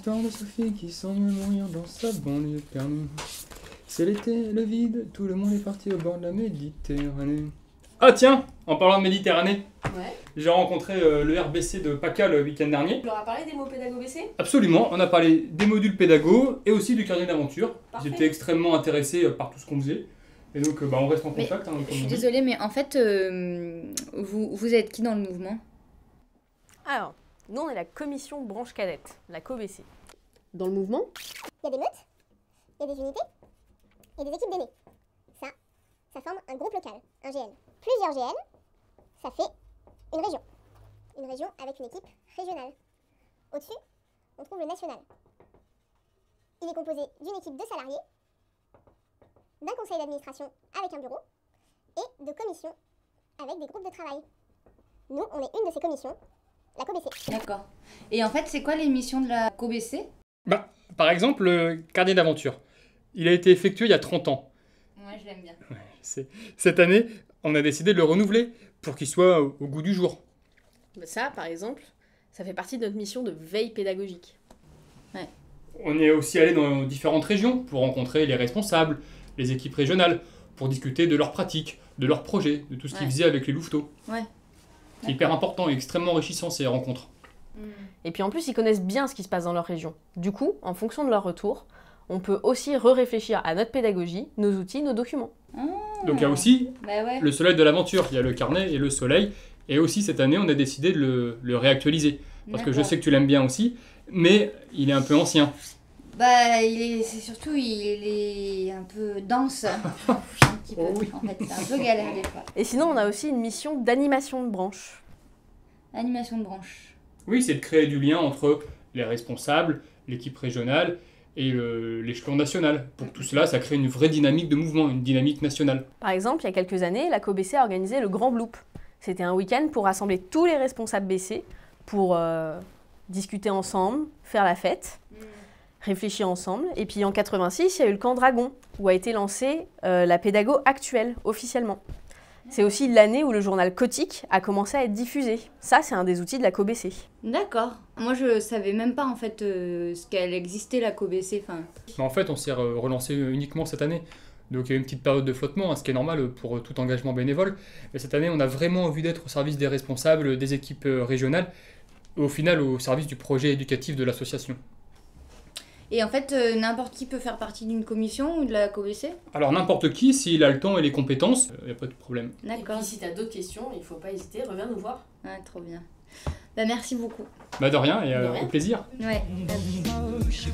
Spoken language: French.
l'histoire de Sophie qui semble mourir dans sa banlieue perdue. C'est l'été, le vide, tout le monde est parti au bord de la Méditerranée. Ah tiens, en parlant de Méditerranée, Ouais. j'ai rencontré le RBC de PACA le week-end dernier. Tu leur as parlé des mots pédago-BC ? Absolument, on a parlé des modules pédago et aussi du carnet d'aventure. Parfait. J'étais extrêmement intéressé par tout ce qu'on faisait. Et donc on reste en Mais contact. Hein, Je comme suis on dit. désolée, mais en fait, vous êtes qui dans le mouvement? Alors, nous on est la commission branche cadette, la COBC. Dans le mouvement, Il y a des meutes, il y a des unités et des équipes d'aînés. Ça forme un groupe local, un GN. Plusieurs GN, ça fait une région. Une région avec une équipe régionale. Au-dessus, on trouve le national. Il est composé d'une équipe de salariés, d'un conseil d'administration avec un bureau et de commissions avec des groupes de travail. Nous, on est une de ces commissions, la COBC. D'accord. Et en fait, c'est quoi les missions de la COBC? Par exemple, le carnet d'aventure. Il a été effectué il y a 30 ans. Ouais, je l'aime bien. Cette année, on a décidé de le renouveler pour qu'il soit au goût du jour. ça par exemple, ça fait partie de notre mission de veille pédagogique. On est aussi allé dans différentes régions pour rencontrer les responsables, les équipes régionales, pour discuter de leurs pratiques, de leurs projets, de tout ce qu'ils faisaient avec les louveteaux. Ouais. C'est hyper important et extrêmement enrichissant ces rencontres. Et puis en plus, ils connaissent bien ce qui se passe dans leur région. Du coup, en fonction de leur retour, on peut aussi réfléchir à notre pédagogie, nos outils, nos documents. Donc il y a aussi Bah ouais. le soleil de l'aventure, il y a le carnet et le soleil. Et aussi cette année, on a décidé de le réactualiser. Parce que je D'accord. sais que tu l'aimes bien aussi, mais il est un peu ancien. Bah, c'est surtout, il est un peu dense. Un petit peu. Oh oui. En fait, c'est un peu galère des fois. Et sinon, on a aussi une mission d'animation de branche. Animation de branche. Oui, c'est de créer du lien entre les responsables, l'équipe régionale et l'échelon national. Pour tout cela, ça crée une vraie dynamique de mouvement, une dynamique nationale. Par exemple, il y a quelques années, la COBC a organisé le Grand Bloop. C'était un week-end pour rassembler tous les responsables BC pour discuter ensemble, faire la fête, réfléchir ensemble. Et puis en 86, il y a eu le Camp Dragon, où a été lancée la pédago actuelle, officiellement. C'est aussi l'année où le journal Cotique a commencé à être diffusé. Ça, c'est un des outils de la COBC. D'accord. Moi, je savais même pas en fait ce qu'elle existait la COBC. Enfin, Mais en fait, on s'est relancé uniquement cette année. Donc il y a eu une petite période de flottement, hein, ce qui est normal pour tout engagement bénévole. Mais cette année, on a vraiment envie d'être au service des responsables, des équipes régionales, et au final au service du projet éducatif de l'association. et en fait, n'importe qui peut faire partie d'une commission ou de la COBC? Alors n'importe qui, s'il a le temps et les compétences, il n'y a pas de problème. D'accord. Et puis si tu as d'autres questions, il ne faut pas hésiter, reviens nous voir. Ah, trop bien. Bah, merci beaucoup. Bah de rien, et De rien. au plaisir. Ouais. Motion.